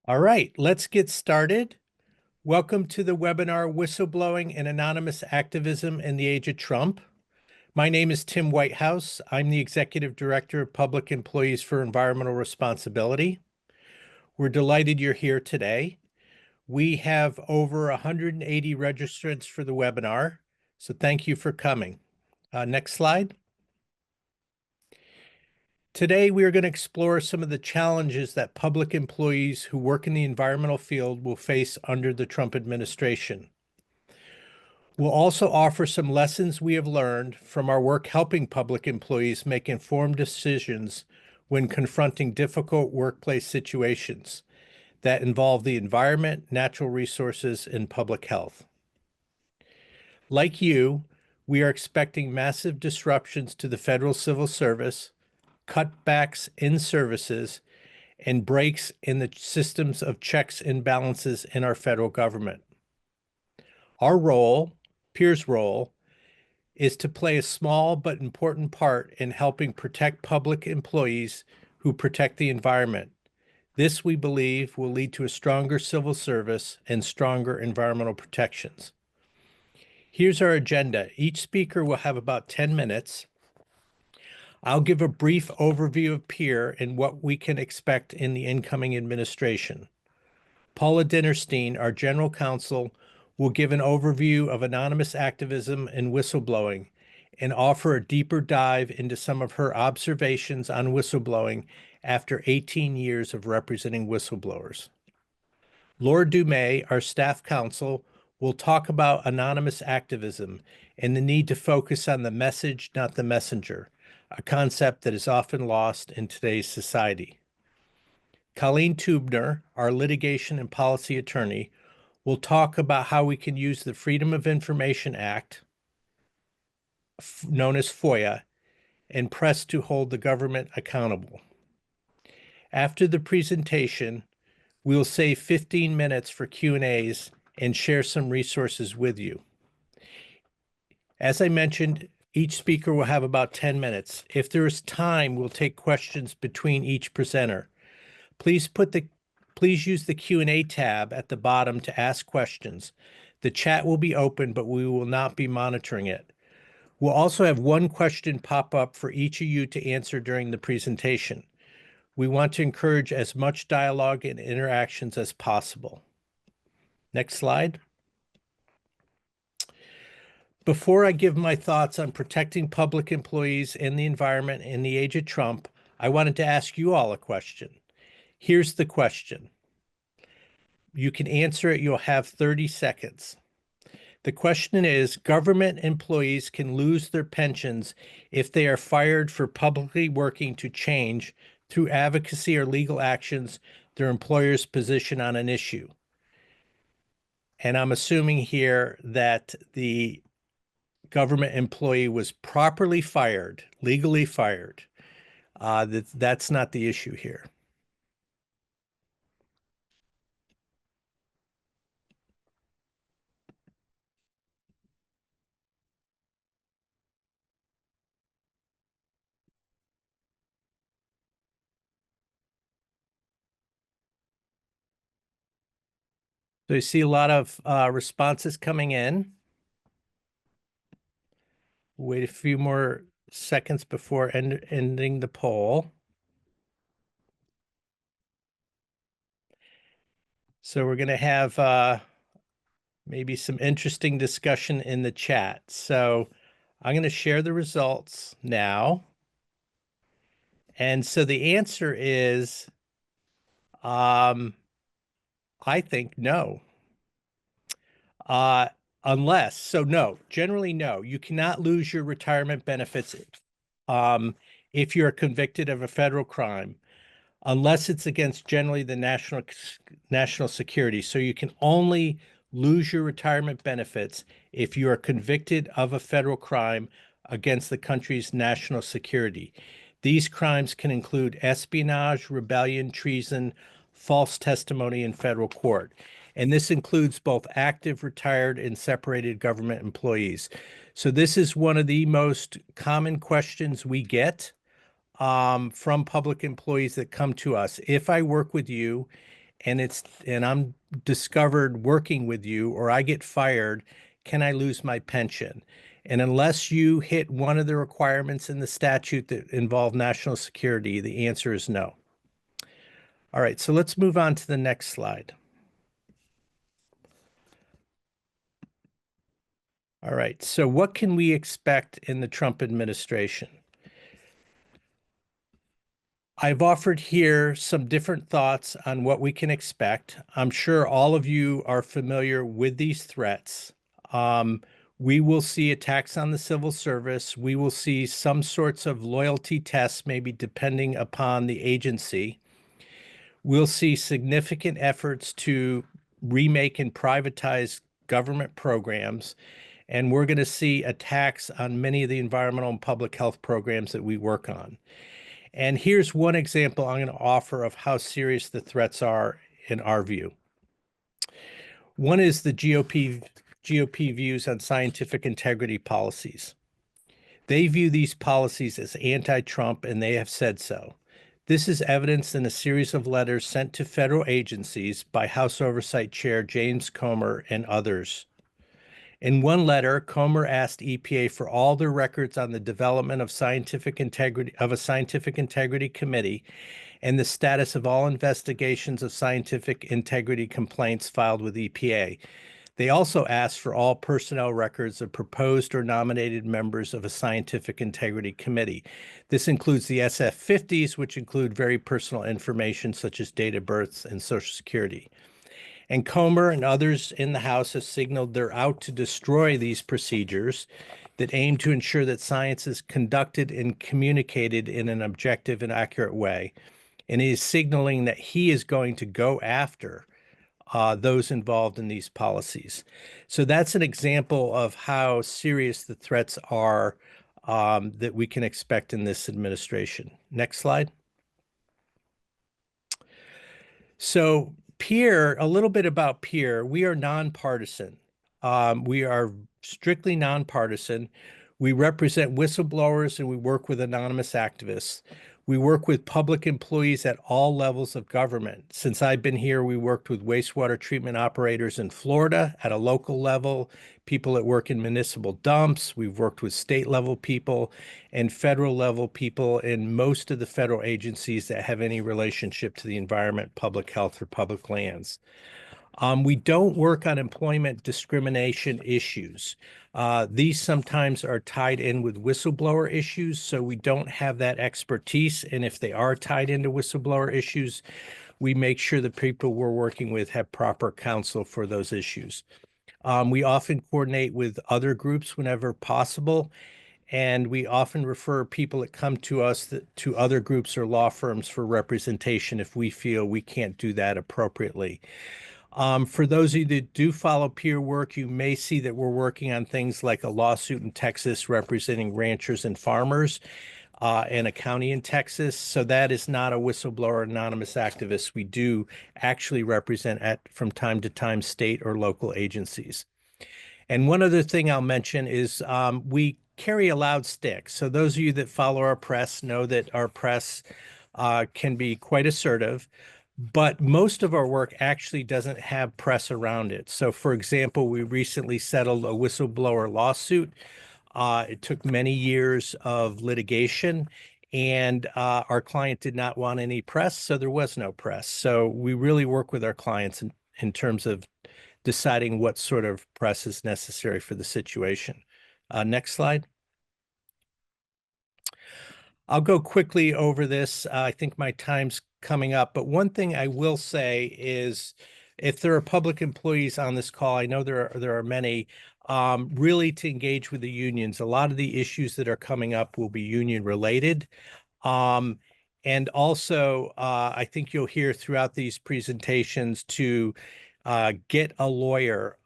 All right, let's get started. Welcome to the webinar, Whistleblowing and Anonymous Activism in the Age of Trump. My name is Tim Whitehouse. I'm the Executive Director of Public Employees for Environmental Responsibility. We're delighted you're here today. We have over 180 registrants for the webinar, so thank you for coming. Next slide. Today, we are going to explore some of the challenges that public employees who work in the environmental field will face under the Trump administration. We'll also offer some lessons we have learned from our work helping public employees make informed decisions when confronting difficult workplace situations that involve the environment, natural resources, and public health. Like you, we are expecting massive disruptions to the federal civil service, cutbacks in services, and breaks in the systems of checks and balances in our federal government. Our role, peers' role, is to play a small but important part in helping protect public employees who protect the environment. This, we believe, will lead to a stronger civil service and stronger environmental protections. Here's our agenda. Each speaker will have about 10 minutes. I'll give a brief overview of PEER and what we can expect in the incoming administration. Paula Dinnerstein, our general counsel, will give an overview of anonymous activism and whistleblowing and offer a deeper dive into some of her observations on whistleblowing after 18 years of representing whistleblowers. Laura Dumais, our staff counsel, will talk about anonymous activism and the need to focus on the message, not the messenger, a concept that is often lost in today's society. Colleen Tubner, our litigation and policy attorney, will talk about how we can use the Freedom of Information Act, known as FOIA, and press to hold the government accountable. After the presentation, we'll save 15 minutes for Q&As and share some resources with you. As I mentioned, each speaker will have about 10 minutes. If there is time, we'll take questions between each presenter. Please use the Q&A tab at the bottom to ask questions. The chat will be open, but we will not be monitoring it. We'll also have one question pop up for each of you to answer during the presentation. We want to encourage as much dialogue and interactions as possible. Next slide. Before I give my thoughts on protecting public employees and the environment in the age of Trump, I wanted to ask you all a question. Here's the question. You can answer it. You'll have 30 seconds. The question is, government employees can lose their pensions if they are fired for publicly working to change, through advocacy or legal actions, their employer's position on an issue. And I'm assuming here that the government employee was properly fired, legally fired. That's not the issue here. So you see a lot of responses coming in. Wait a few more seconds before ending the poll. So we're going to have maybe some interesting discussion in the chat. So I'm going to share the results now. And so the answer is, I think no. No, generally no. You cannot lose your retirement benefits if you're convicted of a federal crime, unless it's against generally the national security. So you can only lose your retirement benefits if you are convicted of a federal crime against the country's national security. These crimes can include espionage, rebellion, treason, false testimony in federal court. And this includes both active, retired, and separated government employees. So this is one of the most common questions we get from public employees that come to us. If I work with you and I'm discovered working with you, or I get fired, can I lose my pension? And unless you hit one of the requirements in the statute that involve national security, the answer is no. All right, so let's move on to the next slide. All right, so what can we expect in the Trump administration? I've offered here some different thoughts on what we can expect. I'm sure all of you are familiar with these threats. We will see attacks on the civil service. We will see some sorts of loyalty tests, maybe depending upon the agency. We'll see significant efforts to remake and privatize government programs. And we're going to see attacks on many of the environmental and public health programs that we work on. And here's one example I'm going to offer of how serious the threats are in our view. One is the GOP views on scientific integrity policies. They view these policies as anti-Trump, and they have said so. This is evidenced in a series of letters sent to federal agencies by House Oversight Chair James Comer and others. In one letter, Comer asked EPA for all their records on the development of a scientific integrity committee and the status of all investigations of scientific integrity complaints filed with EPA. They also asked for all personnel records of proposed or nominated members of a scientific integrity committee. This includes the SF-50s, which include very personal information such as date of births and Social Security. And Comer and others in the House have signaled they're out to destroy these procedures that aim to ensure that science is conducted and communicated in an objective and accurate way. And he is signaling that he is going to go after those involved in these policies. So that's an example of how serious the threats are that we can expect in this administration. Next slide. So a little bit about PEER. We are nonpartisan. We are strictly nonpartisan. We represent whistleblowers and we work with anonymous activists. We work with public employees at all levels of government. Since I've been here, we worked with wastewater treatment operators in Florida at a local level, people that work in municipal dumps. We've worked with state level people and federal level people in most of the federal agencies that have any relationship to the environment, public health, or public lands. We don't work on employment discrimination issues. These sometimes are tied in with whistleblower issues, so we don't have that expertise. And if they are tied into whistleblower issues, we make sure the people we're working with have proper counsel for those issues. We often coordinate with other groups whenever possible, and we often refer people that come to us to other groups or law firms for representation if we feel we can't do that appropriately. For those of you that do follow PEER work, you may see that we're working on things like a lawsuit in Texas representing ranchers and farmers in a county in Texas. So that is not a whistleblower anonymous activist. We do actually represent from time to time state or local agencies. And one other thing I'll mention is we carry a loud stick. So those of you that follow our press know that our press can be quite assertive. But most of our work actually doesn't have press around it. So, for example, we recently settled a whistleblower lawsuit. It took many years of litigation, and our client did not want any press, so there was no press. So we really work with our clients in terms of deciding what sort of press is necessary for the situation. Next slide. I'll go quickly over this. I think my time's coming up, but one thing I will say is if there are public employees on this call, I know there are many, really to engage with the unions. A lot of the issues that are coming up will be union related. And also, I think you'll hear throughout these presentations to get a lawyer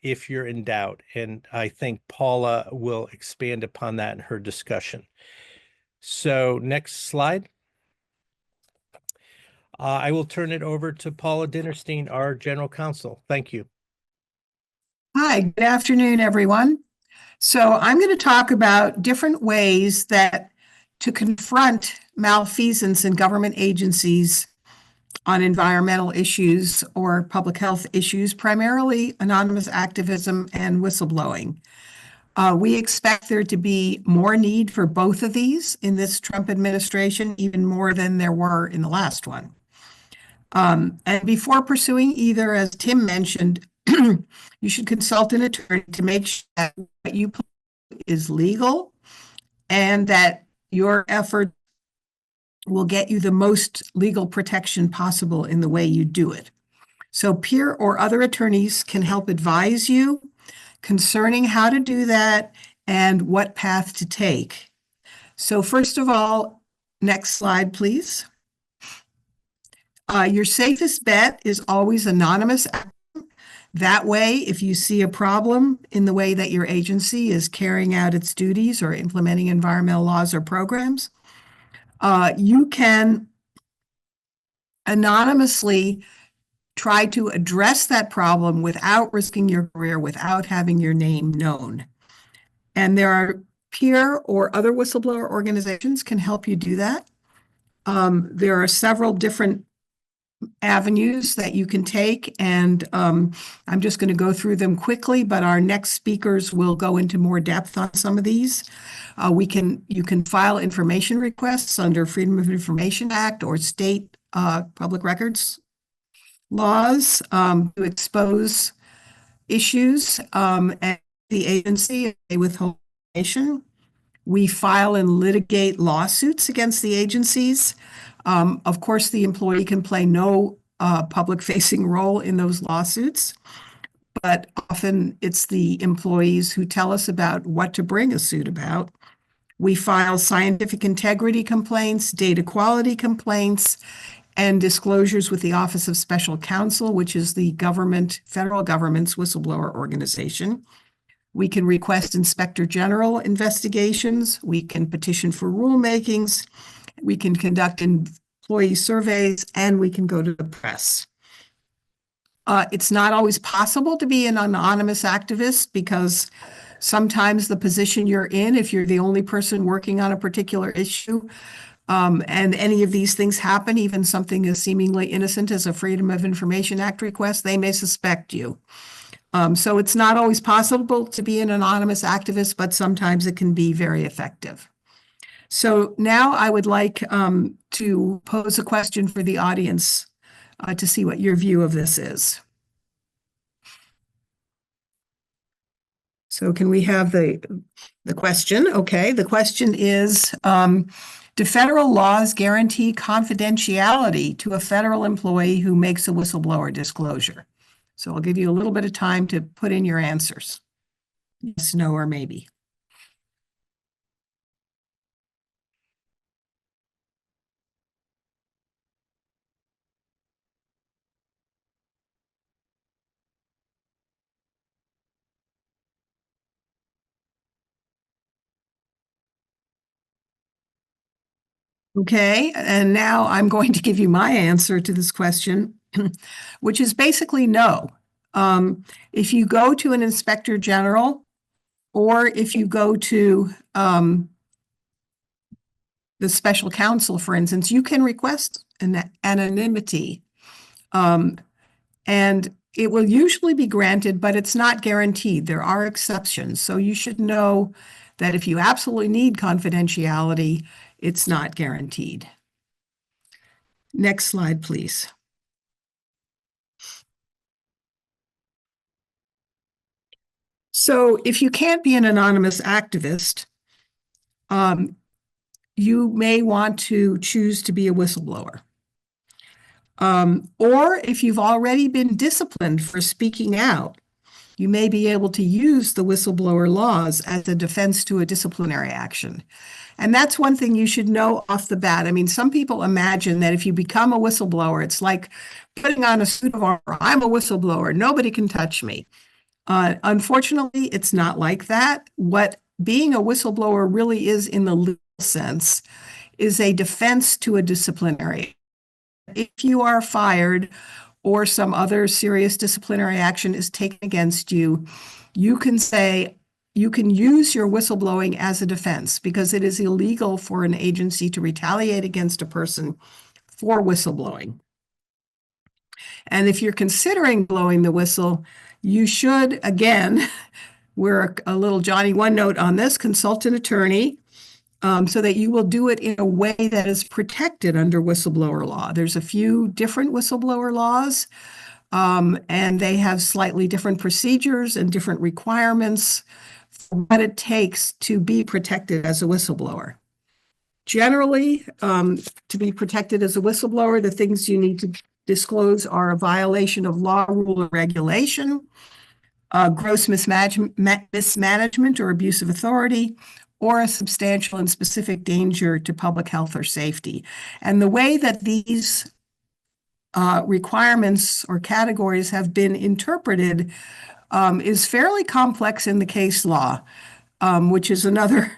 if you're in doubt. And I think Paula will expand upon that in her discussion. So next slide. I will turn it over to Paula Dinnerstein, our general counsel. Thank you. Hi, good afternoon, everyone. So I'm going to talk about different ways that to confront malfeasance in government agencies on environmental issues or public health issues, primarily anonymous activism and whistleblowing. We expect there to be more need for both of these in this Trump administration, even more than there were in the last one. And before pursuing either, as Tim mentioned, you should consult an attorney to make sure that what you plan is legal and that your effort will get you the most legal protection possible in the way you do it. So peer or other attorneys can help advise you concerning how to do that and what path to take. So first of all, next slide, please. Your safest bet is always anonymous. That way, if you see a problem in the way that your agency is carrying out its duties or implementing environmental laws or programs, you can anonymously try to address that problem without risking your career, without having your name known. And there are peer or other whistleblower organizations can help you do that. There are several different avenues that you can take, and I'm just going to go through them quickly, but our next speakers will go into more depth on some of these. You can file information requests under Freedom of Information Act or state public records laws to expose issues and the agency withhold information. We file and litigate lawsuits against the agencies. Of course, the employee can play no public-facing role in those lawsuits, but often it's the employees who tell us about what to bring a suit about. We file scientific integrity complaints, data quality complaints, and disclosures with the Office of Special Counsel, which is the federal government's whistleblower organization. We can request Inspector General investigations. We can petition for rulemakings. We can conduct employee surveys, and we can go to the press. It's not always possible to be an anonymous activist because sometimes the position you're in, if you're the only person working on a particular issue, and any of these things happen, even something as seemingly innocent as a Freedom of Information Act request, they may suspect you. So it's not always possible to be an anonymous activist, but sometimes it can be very effective. So now I would like to pose a question for the audience to see what your view of this is. So can we have the question? Okay, the question is, do federal laws guarantee confidentiality to a federal employee who makes a whistleblower disclosure? So I'll give you a little bit of time to put in your answers. Yes, no, or maybe. Okay, and now I'm going to give you my answer to this question, which is basically no. If you go to an inspector general, or if you go to the special counsel, for instance, you can request an anonymity, and it will usually be granted, but it's not guaranteed. There are exceptions, so you should know that if you absolutely need confidentiality, it's not guaranteed. Next slide, please. So if you can't be an anonymous activist, you may want to choose to be a whistleblower. Or if you've already been disciplined for speaking out, you may be able to use the whistleblower laws as a defense to a disciplinary action. And that's one thing you should know off the bat. I mean, some people imagine that if you become a whistleblower, it's like putting on a suit of armor. I'm a whistleblower. Nobody can touch me. Unfortunately, it's not like that. What being a whistleblower really is in the legal sense is a defense to a disciplinary. If you are fired or some other serious disciplinary action is taken against you, you can say, you can use your whistleblowing as a defense because it is illegal for an agency to retaliate against a person for whistleblowing. And if you're considering blowing the whistle, you should, again, we're a little Johnny one note on this, consult an attorney so that you will do it in a way that is protected under whistleblower law. There's a few different whistleblower laws, and they have slightly different procedures and different requirements for what it takes to be protected as a whistleblower. Generally, to be protected as a whistleblower, the things you need to disclose are a violation of law, rule, or regulation, gross mismanagement or abuse of authority, or a substantial and specific danger to public health or safety. And the way that these requirements or categories have been interpreted is fairly complex in the case law, which is another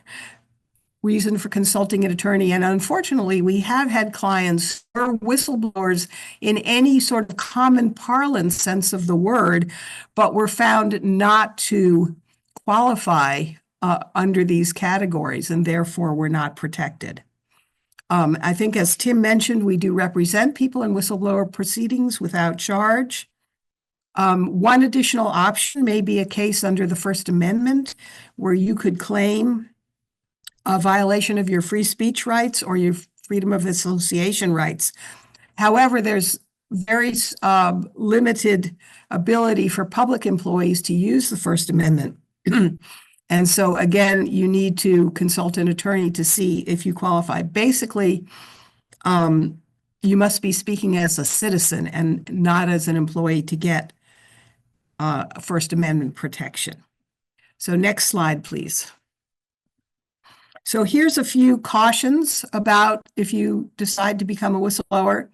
reason for consulting an attorney. And unfortunately, we have had clients who are whistleblowers in any sort of common parlance sense of the word, but were found not to qualify under these categories and therefore were not protected. I think, as Tim mentioned, we do represent people in whistleblower proceedings without charge. One additional option may be a case under the First Amendment where you could claim a violation of your free speech rights or your freedom of association rights. However, there's very limited ability for public employees to use the First Amendment. And so, again, you need to consult an attorney to see if you qualify. Basically, you must be speaking as a citizen and not as an employee to get First Amendment protection. So next slide, please. So here's a few cautions about if you decide to become a whistleblower.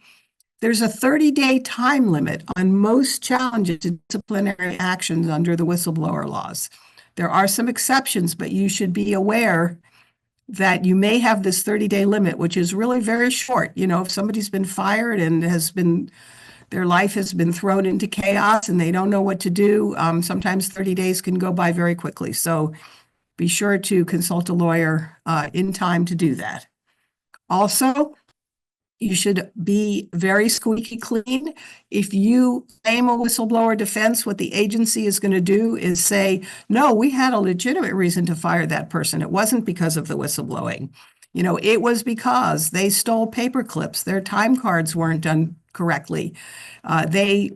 There's a 30-day time limit on most challenges to disciplinary actions under the whistleblower laws. There are some exceptions, but you should be aware that you may have this 30-day limit, which is really very short. You know, if somebody's been fired and their life has been thrown into chaos and they don't know what to do, sometimes 30 days can go by very quickly. So be sure to consult a lawyer in time to do that. Also, you should be very squeaky clean. If you claim a whistleblower defense, what the agency is going to do is say, no, we had a legitimate reason to fire that person. It wasn't because of the whistleblowing. You know, it was because they stole paper clips. Their time cards weren't done correctly. They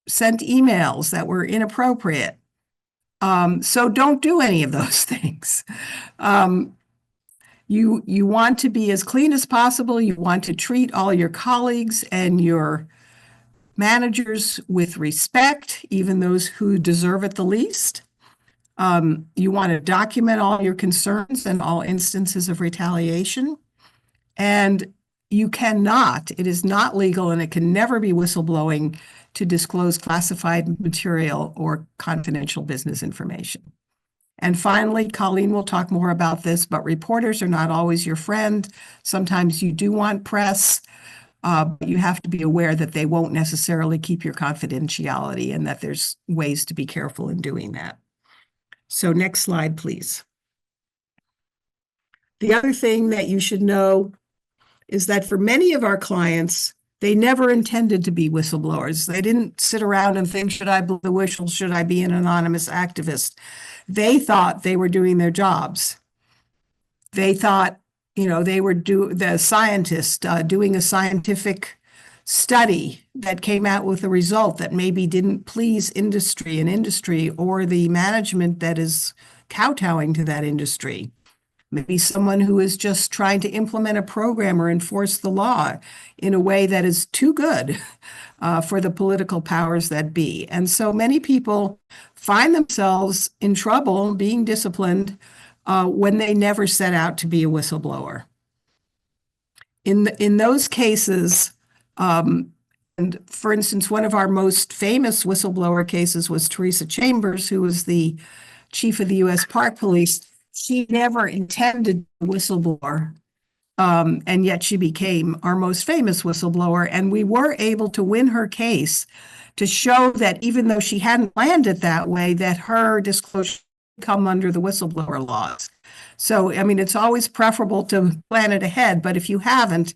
sent emails that were inappropriate. So don't do any of those things. You want to be as clean as possible. You want to treat all your colleagues and your managers with respect, even those who deserve it the least. You want to document all your concerns and all instances of retaliation. And you cannot, it is not legal and it can never be whistleblowing to disclose classified material or confidential business information. And finally, Colleen will talk more about this, but reporters are not always your friend. Sometimes you do want press, but you have to be aware that they won't necessarily keep your confidentiality and that there's ways to be careful in doing that. So next slide, please. The other thing that you should know is that for many of our clients, they never intended to be whistleblowers. They didn't sit around and think, should I blow the whistle? Should I be an anonymous activist? They thought they were doing their jobs. They thought, you know, they were the scientist doing a scientific study that came out with a result that maybe didn't please industry or the management that is kowtowing to that industry. Maybe someone who is just trying to implement a program or enforce the law in a way that is too good for the political powers that be. And so many people find themselves in trouble being disciplined when they never set out to be a whistleblower. In those cases, and for instance, one of our most famous whistleblower cases was Teresa Chambers, who was the chief of the U.S. Park Police. She never intended to whistleblower, and yet she became our most famous whistleblower. And we were able to win her case to show that even though she hadn't planned it that way, that her disclosure come under the whistleblower laws. So, I mean, it's always preferable to plan it ahead, but if you haven't,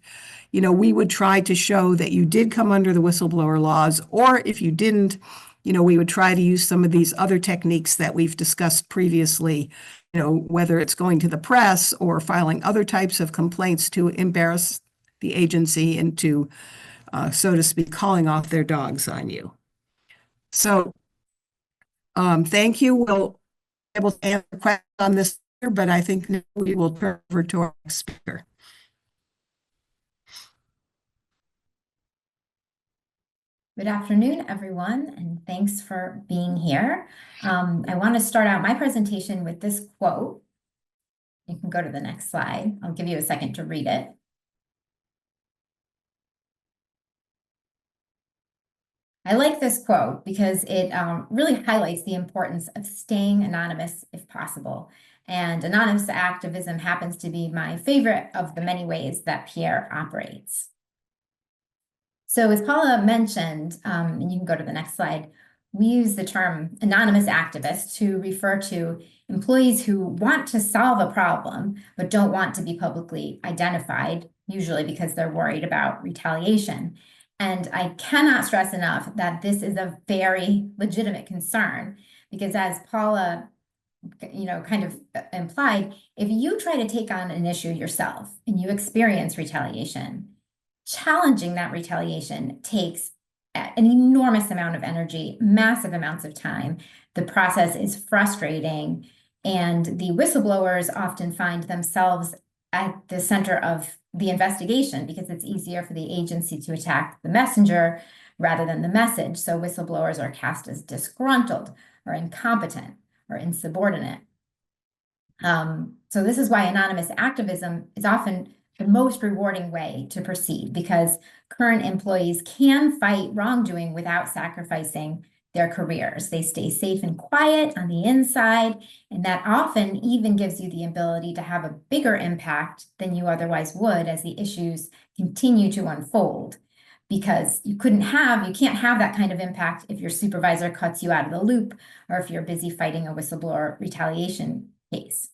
we would try to show that you did come under the whistleblower laws, or if you didn't, we would try to use some of these other techniques that we've discussed previously, whether it's going to the press or filing other types of complaints to embarrass the agency into, so to speak, calling off their dogs on you. So thank you. We'll be able to answer questions on this, but I think now we will turn over to our next speaker. Good afternoon, everyone, and thanks for being here. I want to start out my presentation with this quote. You can go to the next slide. I'll give you a second to read it. I like this quote because it really highlights the importance of staying anonymous if possible. And anonymous activism happens to be my favorite of the many ways that Pierre operates. So as Paula mentioned, and you can go to the next slide, we use the term anonymous activist to refer to employees who want to solve a problem, but don't want to be publicly identified, usually because they're worried about retaliation. And I cannot stress enough that this is a very legitimate concern, because as Paula kind of implied, if you try to take on an issue yourself and you experience retaliation, challenging that retaliation takes an enormous amount of energy, massive amounts of time. The process is frustrating, and the whistleblowers often find themselves at the center of the investigation because it's easier for the agency to attack the messenger rather than the message. So whistleblowers are cast as disgruntled or incompetent or insubordinate. So this is why anonymous activism is often the most rewarding way to proceed, because current employees can fight wrongdoing without sacrificing their careers. They stay safe and quiet on the inside, and that often even gives you the ability to have a bigger impact than you otherwise would as the issues continue to unfold. Because you can't have that kind of impact if your supervisor cuts you out of the loop, or if you're busy fighting a whistleblower retaliation case.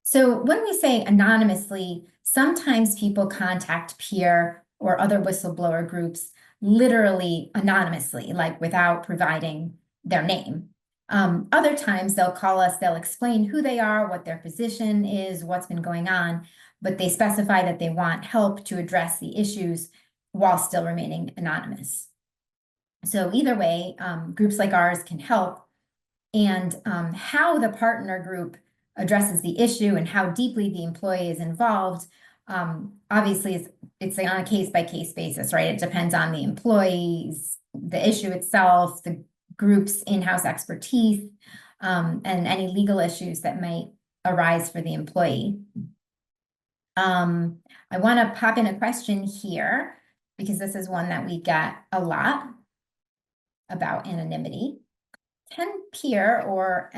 So when we say anonymously, sometimes people contact Pierre or other whistleblower groups literally anonymously, like without providing their name. Other times they'll call us, they'll explain who they are, what their position is, what's been going on, but they specify that they want help to address the issues while still remaining anonymous. So either way, groups like ours can help. And how the partner group addresses the issue and how deeply the employee is involved, obviously it's on a case-by-case basis, right? It depends on the employees, the issue itself, the group's in-house expertise, and any legal issues that might arise for the employee. I want to pop in a question here, because this is one that we get a lot about anonymity. Can Pierre or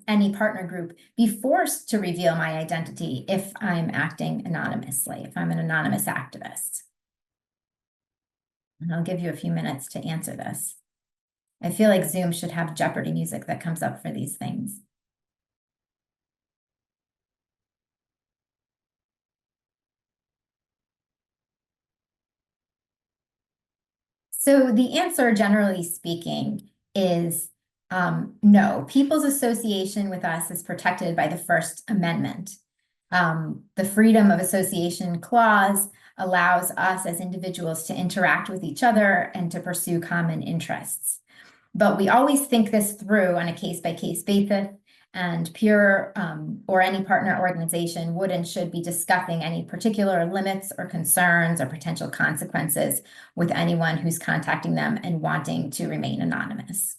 any partner group be forced to reveal my identity if I'm acting anonymously, if I'm an anonymous activist? And I'll give you a few minutes to answer this. I feel like Zoom should have Jeopardy music that comes up for these things. So the answer, generally speaking, is no. People's association with us is protected by the First Amendment. The Freedom of Association Clause allows us as individuals to interact with each other and to pursue common interests. But we always think this through on a case-by-case basis, and Pure or any partner organization would and should be discussing any particular limits or concerns or potential consequences with anyone who's contacting them and wanting to remain anonymous.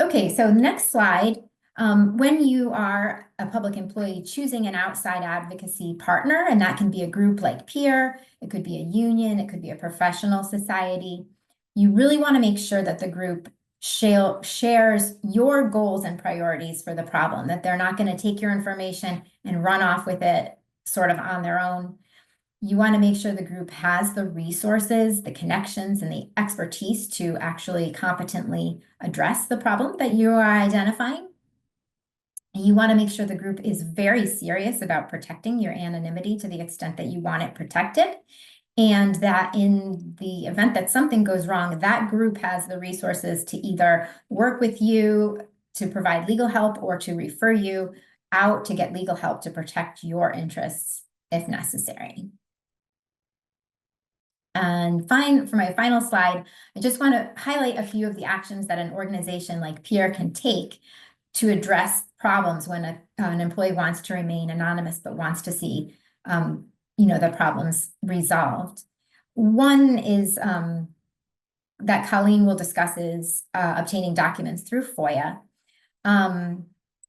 Okay, so next slide. When you are a public employee choosing an outside advocacy partner, and that can be a group like Peer, it could be a union, it could be a professional society, you really want to make sure that the group shares your goals and priorities for the problem, that they're not going to take your information and run off with it sort of on their own. You want to make sure the group has the resources, the connections, and the expertise to actually competently address the problem that you are identifying. You want to make sure the group is very serious about protecting your anonymity to the extent that you want it protected, and that in the event that something goes wrong, that group has the resources to either work with you to provide legal help or to refer you out to get legal help to protect your interests if necessary. And for my final slide, I just want to highlight a few of the actions that an organization like PEER can take to address problems when an employee wants to remain anonymous but wants to see the problems resolved. One is that Colleen will discuss is obtaining documents through FOIA.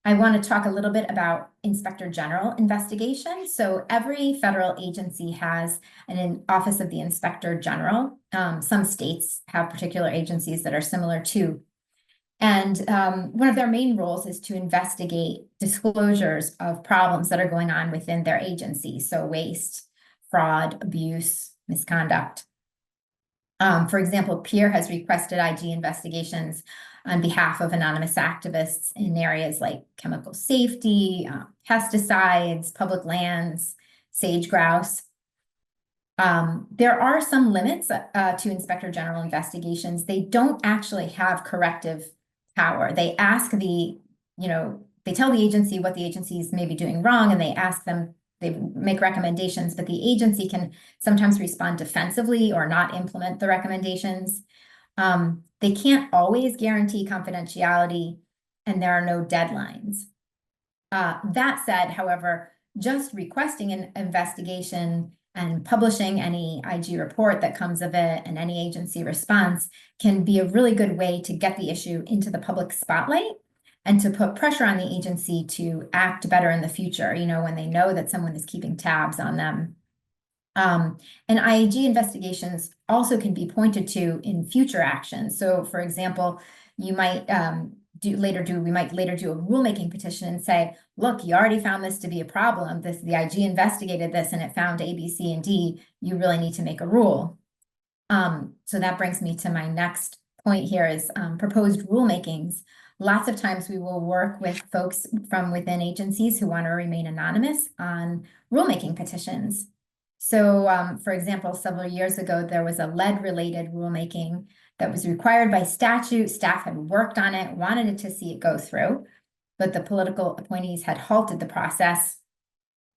I want to talk a little bit about Inspector General investigation. So every federal agency has an Office of the Inspector General. Some states have particular agencies that are similar too. And one of their main roles is to investigate disclosures of problems that are going on within their agency. So waste, fraud, abuse, misconduct. For example, PEER has requested IG investigations on behalf of anonymous activists in areas like chemical safety, pesticides, public lands, sage grouse. There are some limits to Inspector General investigations. They don't actually have corrective power. They ask they tell the agency what the agency is maybe doing wrong, and they make recommendations, but the agency can sometimes respond defensively or not implement the recommendations. They can't always guarantee confidentiality, and there are no deadlines. That said, however, just requesting an investigation and publishing any IG report that comes of it and any agency response can be a really good way to get the issue into the public spotlight and to put pressure on the agency to act better in the future, when they know that someone is keeping tabs on them. And IG investigations also can be pointed to in future actions. So, for example, you might we might later do a rulemaking petition and say, look, you already found this to be a problem. The IG investigated this and it found A, B, C, and D. You really need to make a rule. So that brings me to my next point here is proposed rulemakings. Lots of times we will work with folks from within agencies who want to remain anonymous on rulemaking petitions. So, for example, several years ago, there was a lead-related rulemaking that was required by statute. Staff had worked on it, wanted to see it go through, but the political appointees had halted the process.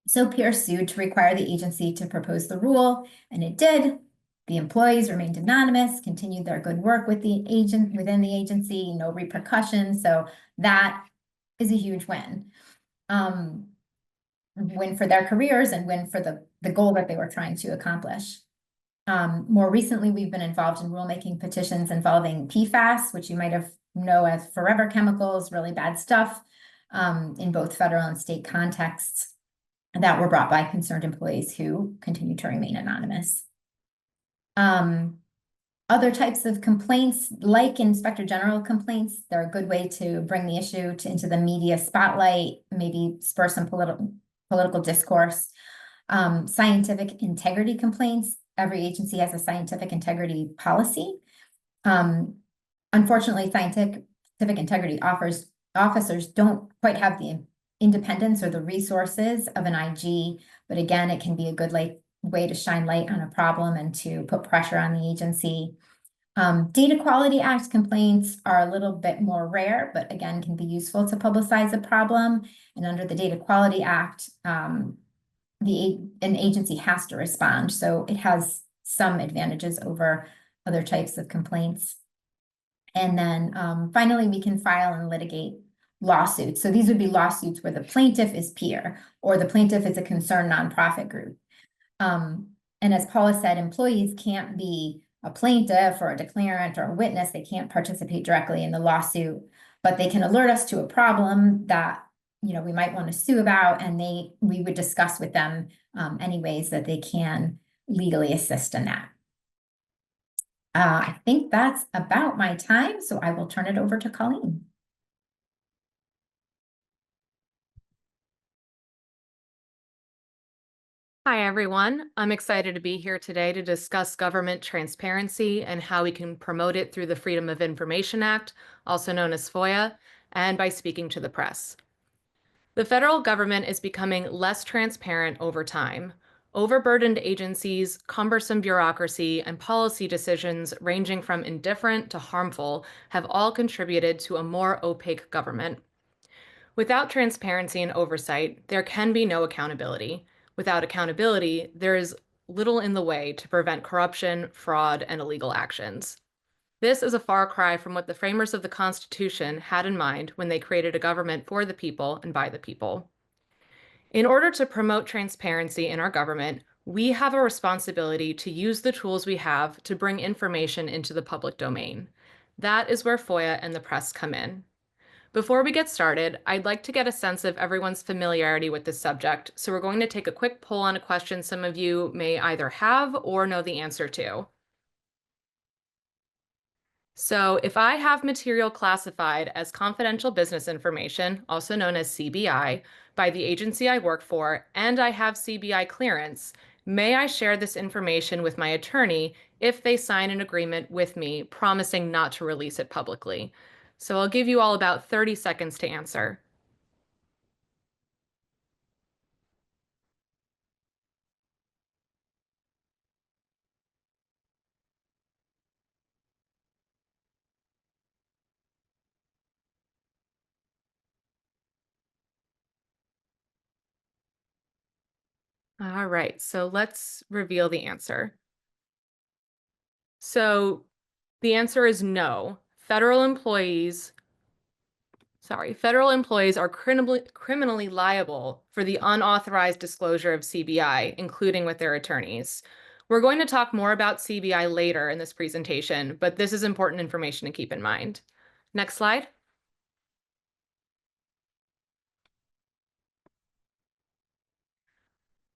So PEER sued to require the agency to propose the rule, and it did. The employees remained anonymous, continued their good work with the agent within the agency, no repercussions. So that is a huge win. Win for their careers and win for the goal that they were trying to accomplish. More recently, we've been involved in rulemaking petitions involving PFAS, which you might know as forever chemicals, really bad stuff, in both federal and state contexts that were brought by concerned employees who continue to remain anonymous. Other types of complaints, like Inspector General complaints, they're a good way to bring the issue into the media spotlight, maybe spur some political discourse. Scientific integrity complaints. Every agency has a scientific integrity policy. Unfortunately, scientific integrity officers don't quite have the independence or the resources of an IG, but again, it can be a good way to shine light on a problem and to put pressure on the agency. Data Quality Act complaints are a little bit more rare, but again, can be useful to publicize a problem. And under the Data Quality Act, an agency has to respond. So it has some advantages over other types of complaints. And then finally, we can file and litigate lawsuits. So these would be lawsuits where the plaintiff is PEER or the plaintiff is a concerned nonprofit group. And as Paula said, employees can't be a plaintiff or a declarant or a witness. They can't participate directly in the lawsuit, but they can alert us to a problem that we might want to sue about, and we would discuss with them any ways that they can legally assist in that. I think that's about my time, so I will turn it over to Colleen. Hi, everyone. I'm excited to be here today to discuss government transparency and how we can promote it through the Freedom of Information Act, also known as FOIA, and by speaking to the press. The federal government is becoming less transparent over time. Overburdened agencies, cumbersome bureaucracy, and policy decisions ranging from indifferent to harmful have all contributed to a more opaque government. Without transparency and oversight, there can be no accountability. Without accountability, there is little in the way to prevent corruption, fraud, and illegal actions. This is a far cry from what the framers of the Constitution had in mind when they created a government for the people and by the people. In order to promote transparency in our government, we have a responsibility to use the tools we have to bring information into the public domain. That is where FOIA and the press come in. Before we get started, I'd like to get a sense of everyone's familiarity with this subject, so we're going to take a quick poll on a question some of you may either have or know the answer to. So if I have material classified as confidential business information, also known as CBI, by the agency I work for, and I have CBI clearance, may I share this information with my attorney if they sign an agreement with me promising not to release it publicly? So I'll give you all about 30 seconds to answer. All right, so let's reveal the answer. So the answer is no. Federal employees are criminally liable for the unauthorized disclosure of CBI, including with their attorneys. We're going to talk more about CBI later in this presentation, but this is important information to keep in mind. Next slide.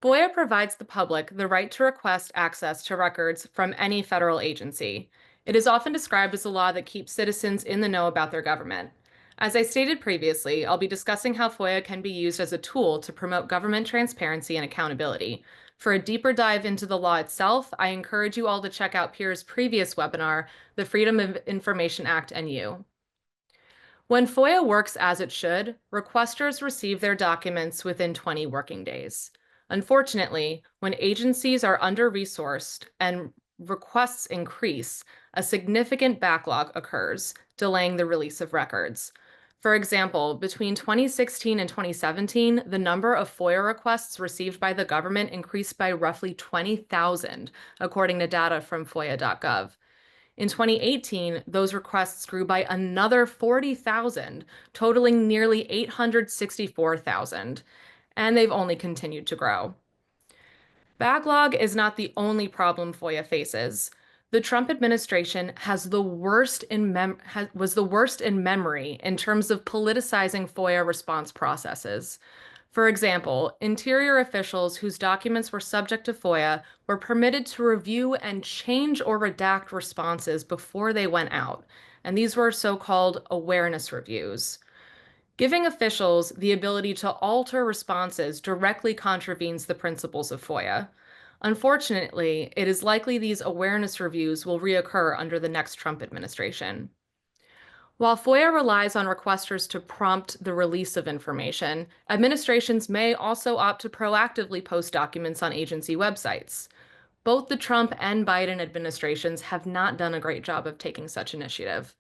FOIA provides the public the right to request access to records from any federal agency. It is often described as a law that keeps citizens in the know about their government. As I stated previously, I'll be discussing how FOIA can be used as a tool to promote government transparency and accountability. For a deeper dive into the law itself, I encourage you all to check out Pierre's previous webinar, The Freedom of Information Act and You. When FOIA works as it should, requesters receive their documents within 20 working days. Unfortunately, when agencies are under-resourced and requests increase, a significant backlog occurs, delaying the release of records. For example, between 2016 and 2017, the number of FOIA requests received by the government increased by roughly 20,000, according to data from FOIA.gov. In 2018, those requests grew by another 40,000, totaling nearly 864,000, and they've only continued to grow. Backlog is not the only problem FOIA faces. The Trump administration was the worst in memory in terms of politicizing FOIA response processes. For example, Interior officials whose documents were subject to FOIA were permitted to review and change or redact responses before they went out, and these were so-called awareness reviews. Giving officials the ability to alter responses directly contravenes the principles of FOIA. Unfortunately, it is likely these awareness reviews will reoccur under the next Trump administration. While FOIA relies on requesters to prompt the release of information, administrations may also opt to proactively post documents on agency websites. Both the Trump and Biden administrations have not done a great job of taking such initiative.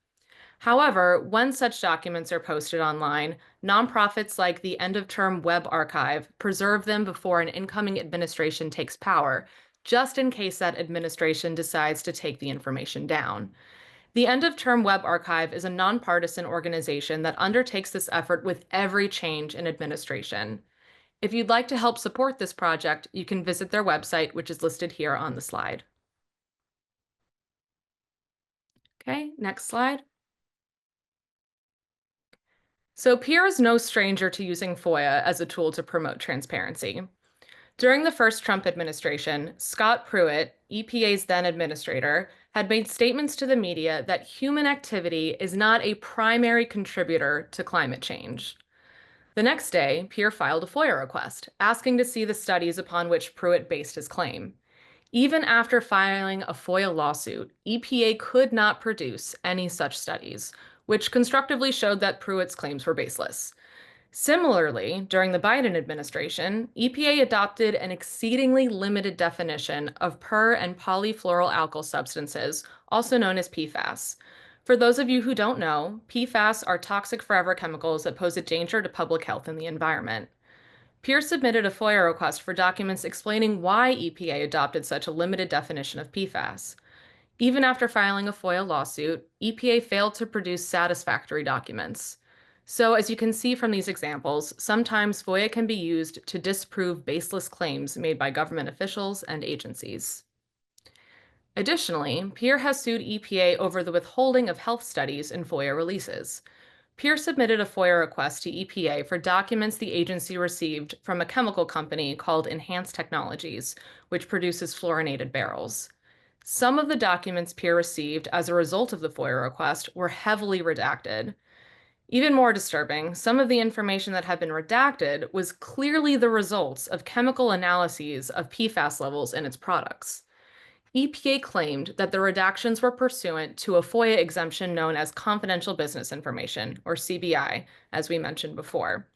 However, when such documents are posted online, nonprofits like the End of Term Web Archive preserve them before an incoming administration takes power, just in case that administration decides to take the information down. The End of Term Web Archive is a nonpartisan organization that undertakes this effort with every change in administration. If you'd like to help support this project, you can visit their website, which is listed here on the slide. Okay, next slide. So Pierre is no stranger to using FOIA as a tool to promote transparency. During the first Trump administration, Scott Pruitt, EPA's then administrator, had made statements to the media that human activity is not a primary contributor to climate change. The next day, Pierre filed a FOIA request, asking to see the studies upon which Pruitt based his claim. Even after filing a FOIA lawsuit, EPA could not produce any such studies, which constructively showed that Pruitt's claims were baseless. Similarly, during the Biden administration, EPA adopted an exceedingly limited definition of per and polyfluoroalkyl substances, also known as PFAS. For those of you who don't know, PFAS are toxic forever chemicals that pose a danger to public health and the environment. Pierce submitted a FOIA request for documents explaining why EPA adopted such a limited definition of PFAS. Even after filing a FOIA lawsuit, EPA failed to produce satisfactory documents. So, as you can see from these examples, sometimes FOIA can be used to disprove baseless claims made by government officials and agencies. Additionally, Peer has sued EPA over the withholding of health studies in FOIA releases. Peer submitted a FOIA request to EPA for documents the agency received from a chemical company called Enhanced Technologies, which produces fluorinated barrels. Some of the documents Peer received as a result of the FOIA request were heavily redacted. Even more disturbing, some of the information that had been redacted was clearly the results of chemical analyses of PFAS levels in its products. EPA claimed that the redactions were pursuant to a FOIA exemption known as Confidential Business Information, or CBI, as we mentioned before.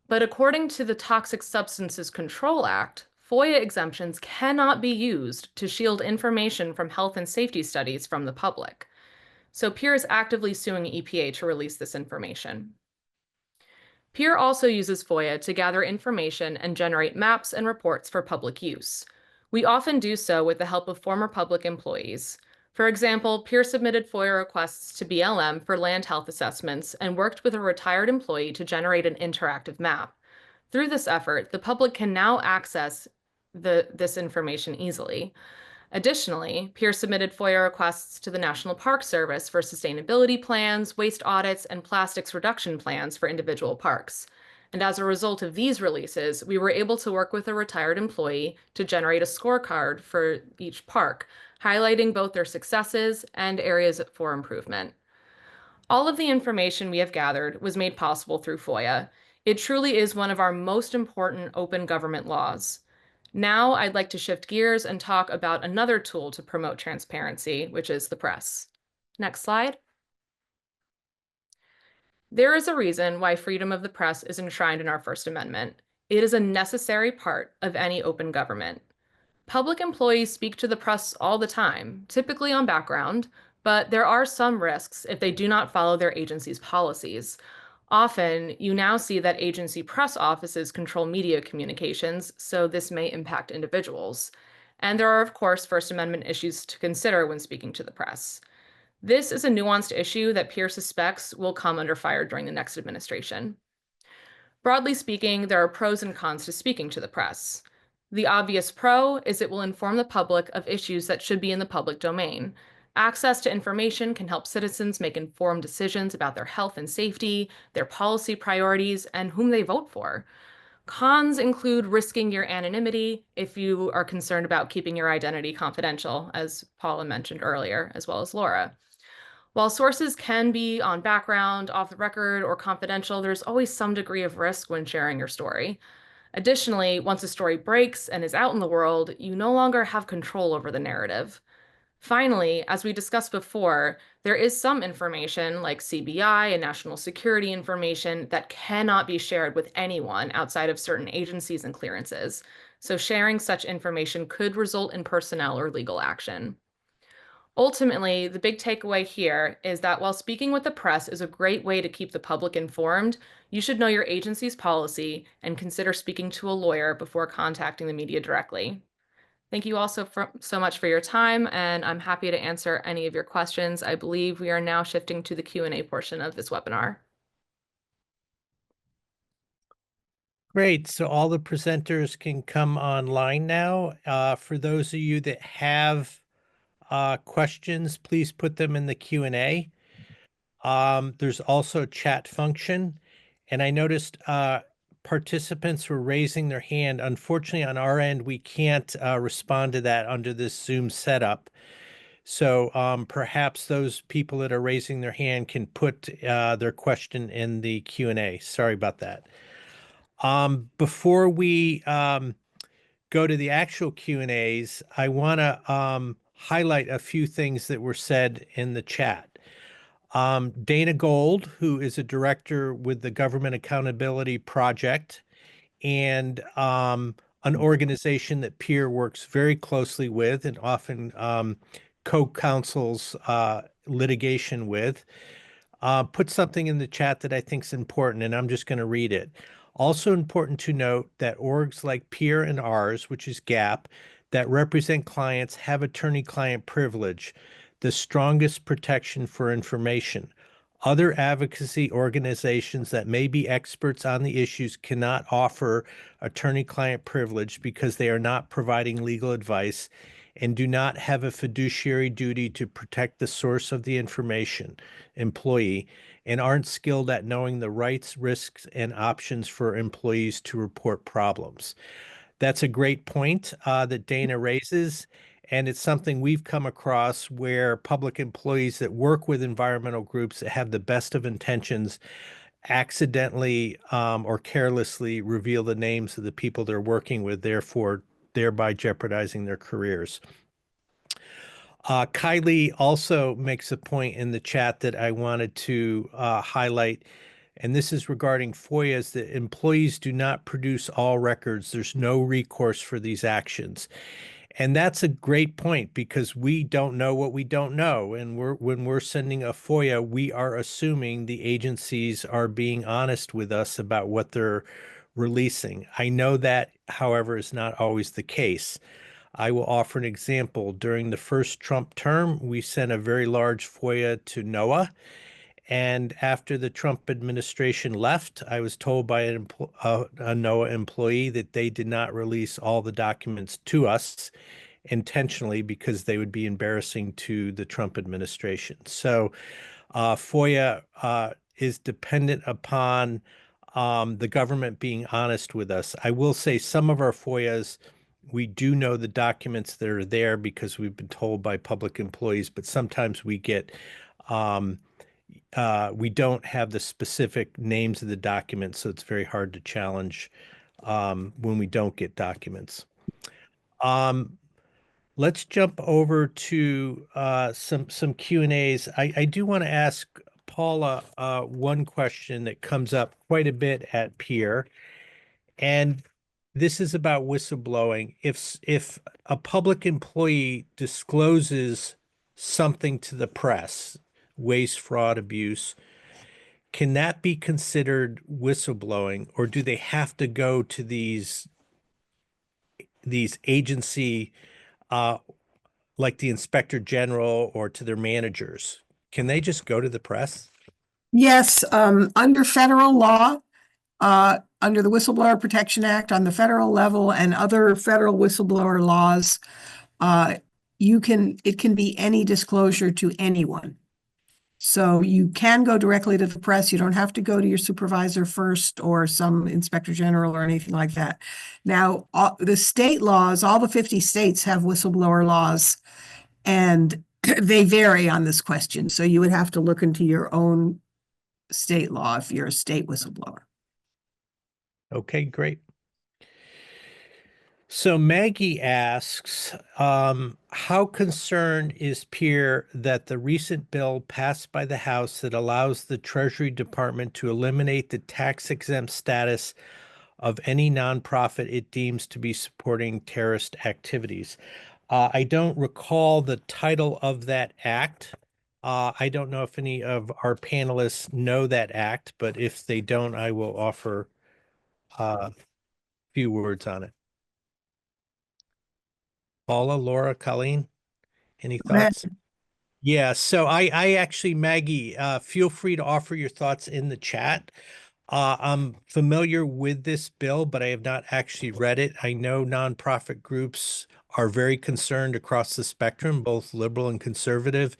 But according to the Toxic Substances Control Act, FOIA exemptions cannot be used to shield information from health and safety studies from the public. So Peer is actively suing EPA to release this information. Peer also uses FOIA to gather information and generate maps and reports for public use. We often do so with the help of former public employees. For example, Peer submitted FOIA requests to BLM for land health assessments and worked with a retired employee to generate an interactive map. Through this effort, the public can now access this information easily. Additionally, Peer submitted FOIA requests to the National Park Service for sustainability plans, waste audits, and plastics reduction plans for individual parks. And as a result of these releases, we were able to work with a retired employee to generate a scorecard for each park, highlighting both their successes and areas for improvement. All of the information we have gathered was made possible through FOIA. It truly is one of our most important open government laws. Now I'd like to shift gears and talk about another tool to promote transparency, which is the press. Next slide. There is a reason why freedom of the press is enshrined in our First Amendment. It is a necessary part of any open government. Public employees speak to the press all the time, typically on background, but there are some risks if they do not follow their agency's policies. Often, you now see that agency press offices control media communications, so this may impact individuals. And there are, of course, First Amendment issues to consider when speaking to the press. This is a nuanced issue that Peer suspects will come under fire during the next administration. Broadly speaking, there are pros and cons to speaking to the press. The obvious pro is it will inform the public of issues that should be in the public domain. Access to information can help citizens make informed decisions about their health and safety, their policy priorities, and whom they vote for. Cons include risking your anonymity if you are concerned about keeping your identity confidential, as Paula mentioned earlier, as well as Laura. While sources can be on background, off the record, or confidential, there's always some degree of risk when sharing your story. Additionally, once a story breaks and is out in the world, you no longer have control over the narrative. Finally, as we discussed before, there is some information like CBI and national security information that cannot be shared with anyone outside of certain agencies and clearances. So sharing such information could result in personnel or legal action. Ultimately, the big takeaway here is that while speaking with the press is a great way to keep the public informed, you should know your agency's policy and consider speaking to a lawyer before contacting the media directly. Thank you all so much for your time, and I'm happy to answer any of your questions. I believe we are now shifting to the Q&A portion of this webinar. Great. So all the presenters can come online now. For those of you that have questions, please put them in the Q&A. There's also a chat function, and I noticed participants were raising their hand. Unfortunately, on our end, we can't respond to that under this Zoom setup. So perhaps those people that are raising their hand can put their question in the Q&A. Sorry about that. Before we go to the actual Q&As, I want to highlight a few things that were said in the chat. Dana Gold, who is a director with the Government Accountability Project, and an organization that Peer works very closely with and often co-counsels litigation with, put something in the chat that I think is important, and I'm just going to read it. Also important to note that orgs like Peer and ours, which is GAP, that represent clients have attorney-client privilege, the strongest protection for information. Other advocacy organizations that may be experts on the issues cannot offer attorney-client privilege because they are not providing legal advice and do not have a fiduciary duty to protect the source of the information, employee, and aren't skilled at knowing the rights, risks, and options for employees to report problems. That's a great point that Dana raises. And it's something we've come across where public employees that work with environmental groups that have the best of intentions accidentally or carelessly reveal the names of the people they're working with, therefore thereby jeopardizing their careers. Kylie also makes a point in the chat that I wanted to highlight, and this is regarding FOIAs, that employees do not produce all records. There's no recourse for these actions. And that's a great point because we don't know what we don't know. And when we're sending a FOIA, we are assuming the agencies are being honest with us about what they're releasing. I know that, however, is not always the case. I will offer an example. During the first Trump term, we sent a very large FOIA to NOAA. And after the Trump administration left, I was told by a NOAA employee that they did not release all the documents to us intentionally because they would be embarrassing to the Trump administration. So FOIA is dependent upon the government being honest with us. I will say some of our FOIAs, we do know the documents that are there because we've been told by public employees, but sometimes we get we don't have the specific names of the documents, so it's very hard to challenge when we don't get documents. Let's jump over to some Q&As. I do want to ask Paula one question that comes up quite a bit at Peer, and this is about whistleblowing. If a public employee discloses something to the press, waste, fraud, abuse, can that be considered whistleblowing, or do they have to go to these agency like the inspector general or to their managers? Can they just go to the press? Yes, under federal law, under the Whistleblower Protection Act on the federal level and other federal whistleblower laws, it can be any disclosure to anyone. So you can go directly to the press. You don't have to go to your supervisor first or some inspector general or anything like that. Now, the state laws, all the 50 states have whistleblower laws, and they vary on this question. So you would have to look into your own state law if you're a state whistleblower. Okay, great. So Maggie asks, how concerned is Peer that the recent bill passed by the House that allows the Treasury Department to eliminate the tax-exempt status of any nonprofit it deems to be supporting terrorist activities? I don't recall the title of that act. I don't know if any of our panelists know that act, but if they don't, I will offer a few words on it. Paula, Laura, Colleen, any thoughts? Yeah, so I actually, Maggie, feel free to offer your thoughts in the chat. I'm familiar with this bill, but I have not actually read it. I know nonprofit groups are very concerned across the spectrum, both liberal and conservative,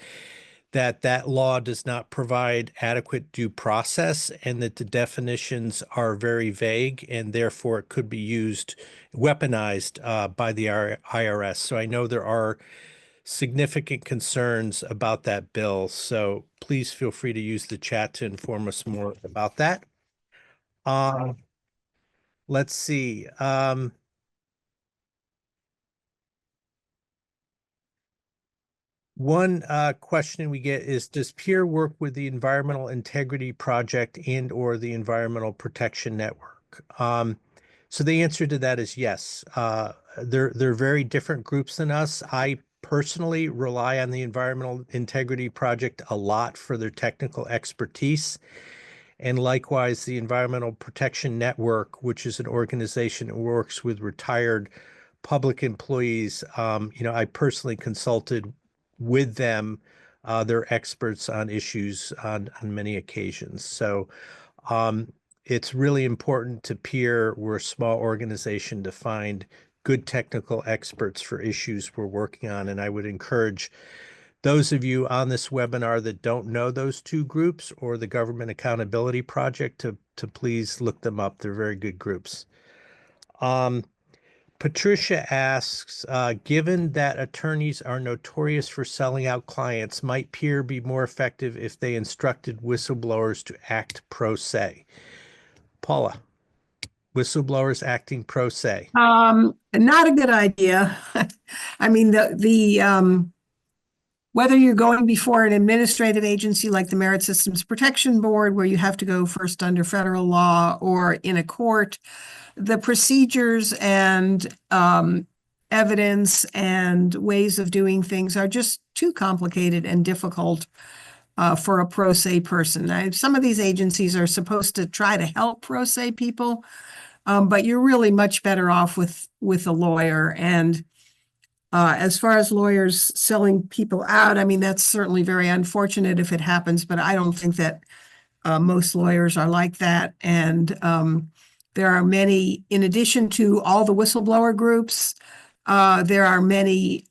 that law does not provide adequate due process and that the definitions are very vague and therefore it could be used, weaponized by the IRS. So I know there are significant concerns about that bill. So please feel free to use the chat to inform us more about that. Let's see. One question we get is, does peer work with the Environmental Integrity Project and or the Environmental Protection Network? So the answer to that is yes. They're very different groups than us. I personally rely on the Environmental Integrity Project a lot for their technical expertise. And likewise, the Environmental Protection Network, which is an organization that works with retired public employees. I personally consulted with them. They're experts on issues on many occasions. So it's really important to peer. We're a small organization to find good technical experts for issues we're working on. And I would encourage those of you on this webinar that don't know those two groups or the Government Accountability Project to please look them up. They're very good groups. Patricia asks, given that attorneys are notorious for selling out clients, might peer be more effective if they instructed whistleblowers to act pro se? Paula, whistleblowers acting pro se. Not a good idea. I mean, whether you're going before an administrative agency like the Merit Systems Protection Board, where you have to go first under federal law, or in a court, the procedures and evidence and ways of doing things are just too complicated and difficult for a pro se person. Now, some of these agencies are supposed to try to help pro se people, but you're really much better off with a lawyer. And as far as lawyers selling people out, I mean, that's certainly very unfortunate if it happens, but I don't think that most lawyers are like that. And there are many, in addition to all the whistleblower groups, there are many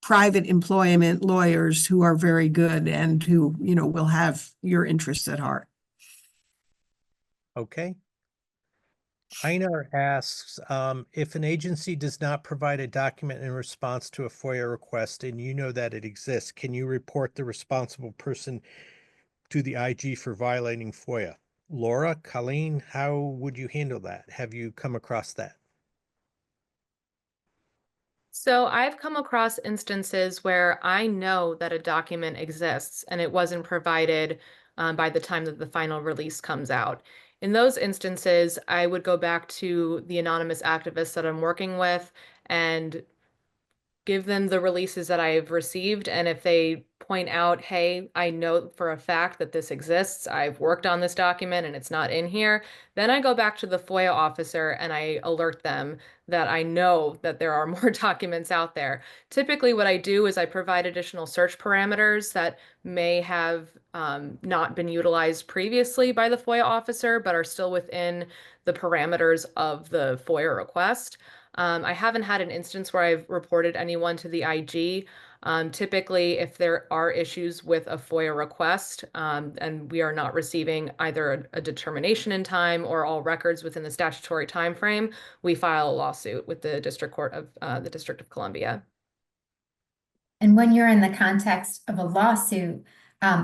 private employment lawyers who are very good and who, will have your interests at heart. Okay. Einar asks, if an agency does not provide a document in response to a FOIA request and you know that it exists, can you report the responsible person to the IG for violating FOIA? Laura, Colleen, how would you handle that? Have you come across that? So I've come across instances where I know that a document exists and it wasn't provided by the time that the final release comes out. In those instances, I would go back to the anonymous activists that I'm working with and give them the releases that I've received. And if they point out, hey, I know for a fact that this exists, I've worked on this document and it's not in here, then I go back to the FOIA officer and I alert them that I know that there are more documents out there. Typically, what I do is I provide additional search parameters that may have not been utilized previously by the FOIA officer, but are still within the parameters of the FOIA request. I haven't had an instance where I've reported anyone to the IG. Typically, if there are issues with a FOIA request and we are not receiving either a determination in time or all records within the statutory time frame, we file a lawsuit with the District Court of the District of Columbia. And when you're in the context of a lawsuit,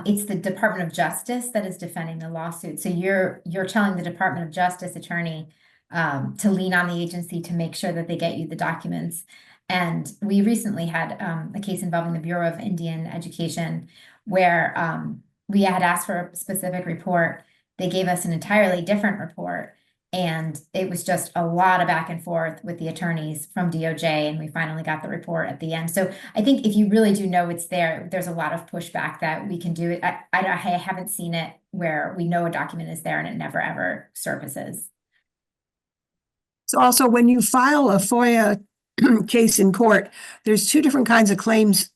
it's the Department of Justice that is defending the lawsuit. So you're telling the Department of Justice attorney to lean on the agency to make sure that they get you the documents. And we recently had a case involving the Bureau of Indian Education where we had asked for a specific report. They gave us an entirely different report. And it was just a lot of back and forth with the attorneys from DOJ, and we finally got the report at the end. So I think if you really do know it's there, there's a lot of pushback that we can do. I haven't seen it where we know a document is there and it never ever surfaces. So also, when you file a FOIA case in court, there's two different kinds of claims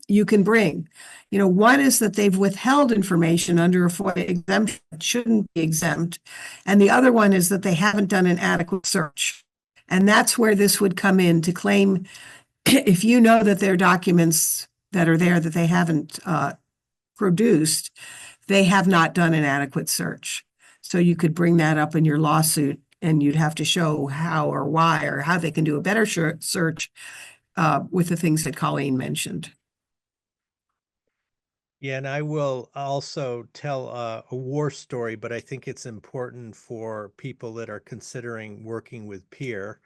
you can bring. One is that they've withheld information under a FOIA exemption that shouldn't be exempt. And the other one is that they haven't done an adequate search. And that's where this would come in to claim, if you know that there are documents that are there that they haven't produced, they have not done an adequate search. So you could bring that up in your lawsuit and you'd have to show how or why or how they can do a better search with the things that Colleen mentioned. Yeah, and I will also tell a war story, but I think it's important for people that are considering working with peer.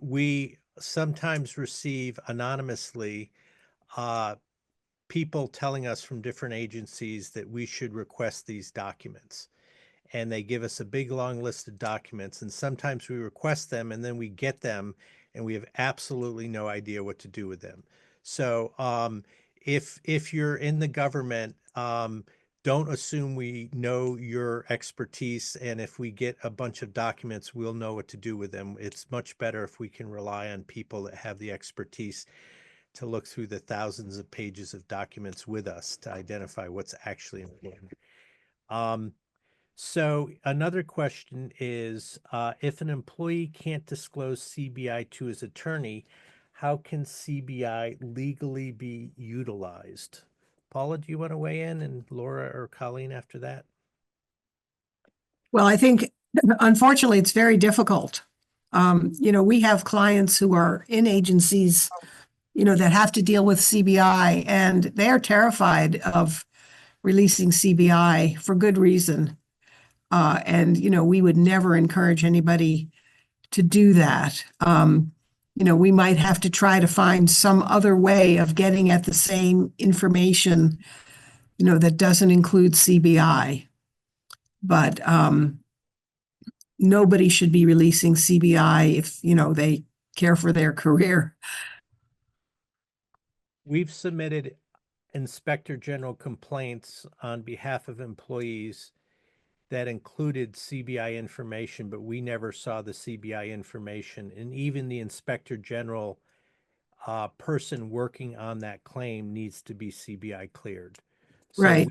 We sometimes receive anonymously people telling us from different agencies that we should request these documents. And they give us a big long list of documents, and sometimes we request them and then we get them and we have absolutely no idea what to do with them. So if you're in the government, don't assume we know your expertise, and if we get a bunch of documents, we'll know what to do with them. It's much better if we can rely on people that have the expertise to look through the thousands of pages of documents with us to identify what's actually important. So another question is, if an employee can't disclose CBI to his attorney, how can CBI legally be utilized? Paula, do you want to weigh in, and Laura or Colleen after that? Well, I think, unfortunately, it's very difficult. We have clients who are in agencies, that have to deal with CBI, and they're terrified of releasing CBI for good reason. And we would never encourage anybody to do that. We might have to try to find some other way of getting at the same information, that doesn't include CBI. But nobody should be releasing CBI if, they care for their career. We've submitted Inspector General complaints on behalf of employees that included CBI information, but we never saw the CBI information. And even the Inspector General person working on that claim needs to be CBI cleared. So Right.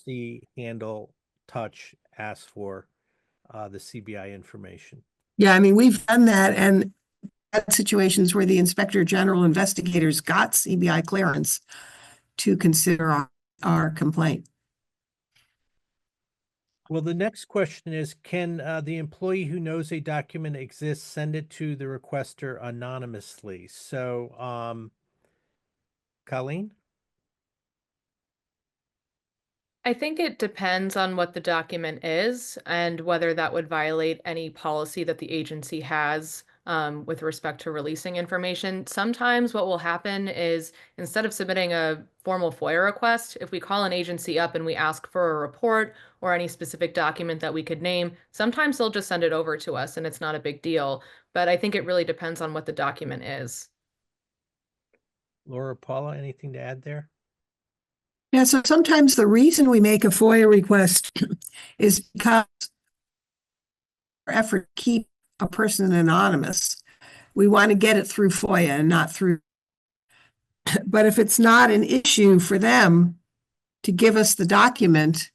see, handle, touch, ask for the CBI information. Yeah, I mean, we've done that, and had situations where the Inspector General investigators got CBI clearance to consider our complaint. Well, the next question is, can the employee who knows a document exists send it to the requester anonymously? So, Colleen? I think it depends on what the document is and whether that would violate any policy that the agency has with respect to releasing information. Sometimes what will happen is, instead of submitting a formal FOIA request, if we call an agency up and we ask for a report or any specific document that we could name, sometimes they'll just send it over to us and it's not a big deal. But I think it really depends on what the document is. Laura, Paula, anything to add there? Yeah, so sometimes the reason we make a FOIA request is because our effort to keep a person anonymous. We want to get it through FOIA and not through. But if it's not an issue for them to give us the document,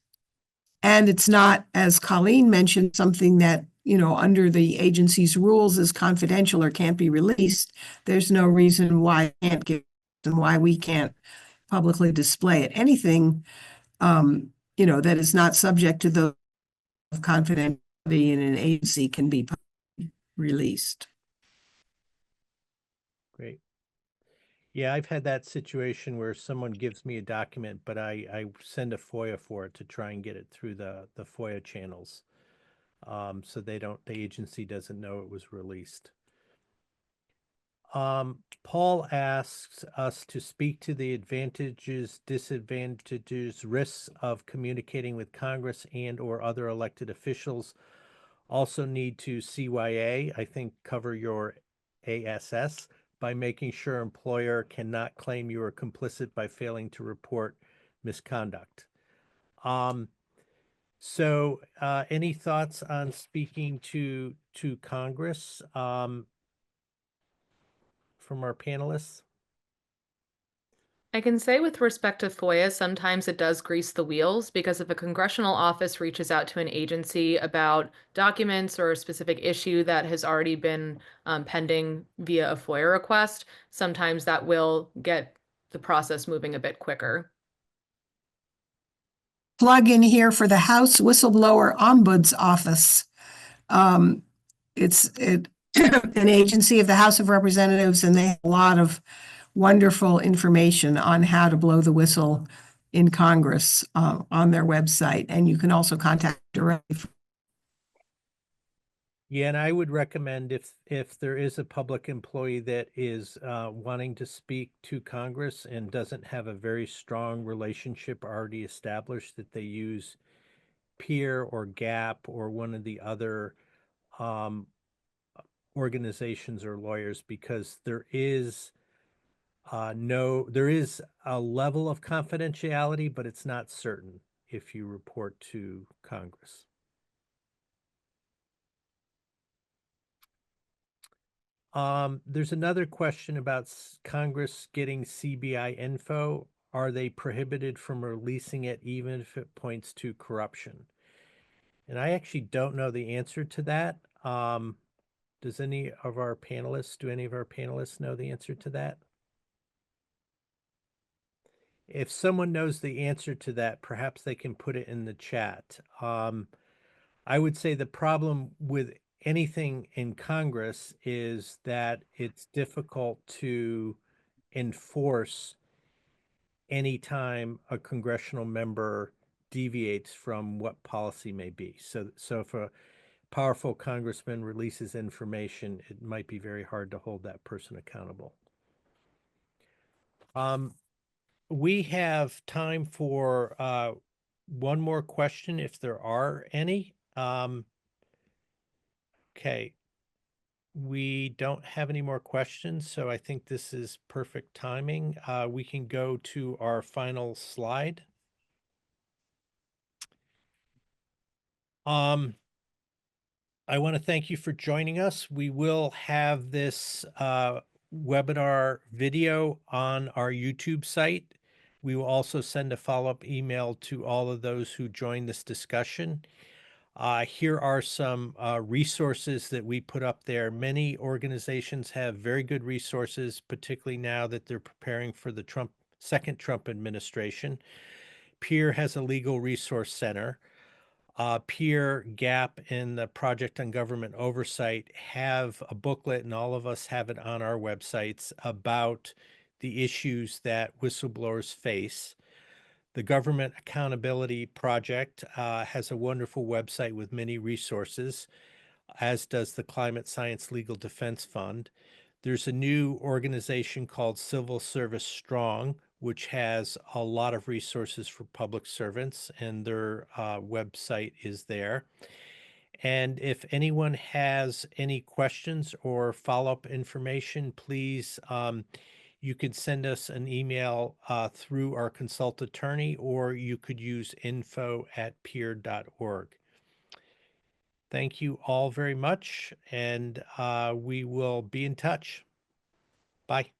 and it's not, as Colleen mentioned, something that, under the agency's rules is confidential or can't be released, there's no reason why I can't give it and why we can't publicly display it. Anything, that is not subject to the confidentiality in an agency can be released. Great. Yeah, I've had that situation where someone gives me a document, but I send a FOIA for it to try and get it through the FOIA channels. So the agency doesn't know it was released. Paul asks us to speak to the advantages, disadvantages, risks of communicating with Congress and or other elected officials. Also need to CYA, I think, cover your ASS by making sure employer cannot claim you are complicit by failing to report misconduct. So any thoughts on speaking to Congress from our panelists? I can say with respect to FOIA, sometimes it does grease the wheels, because if a congressional office reaches out to an agency about documents or a specific issue that has already been pending via a FOIA request, sometimes that will get the process moving a bit quicker. Plug in here for the House Whistleblower Ombuds Office. It's an agency of the House of Representatives, and they have a lot of wonderful information on how to blow the whistle in Congress on their website. And you can also contact directly. Yeah, and I would recommend if there is a public employee that is wanting to speak to Congress and doesn't have a very strong relationship already established, that they use Peer or Gap or one of the other um, organizations or lawyers, because there is a level of confidentiality, but it's not certain if you report to Congress. There's another question about Congress getting CBI info. Are they prohibited from releasing it even if it points to corruption? And I actually don't know the answer to that. Do any of our panelists know the answer to that? If someone knows the answer to that, perhaps they can put it in the chat. I would say the problem with anything in Congress is that it's difficult to enforce anytime a congressional member deviates from what policy may be. So if a powerful congressman releases information, it might be very hard to hold that person accountable. We have time for one more question if there are any. Okay. We don't have any more questions, so I think this is perfect timing. We can go to our final slide. I want to thank you for joining us. We will have this webinar video on our YouTube site. We will also send a follow-up email to all of those who join this discussion. Here are some resources that we put up there. Many organizations have very good resources, particularly now that they're preparing for the second Trump administration. Peer has a legal resource center. Peer, Gap, and the Project on Government Oversight have a booklet, and all of us have it on our websites, about the issues that whistleblowers face. The Government Accountability Project has a wonderful website with many resources, as does the Climate Science Legal Defense Fund. There's a new organization called Civil Service Strong, which has a lot of resources for public servants, and their website is there. And if anyone has any questions or follow-up information, please, you could send us an email through our consult attorney, or you could use info@peer.org. Thank you all very much, and we will be in touch. Bye.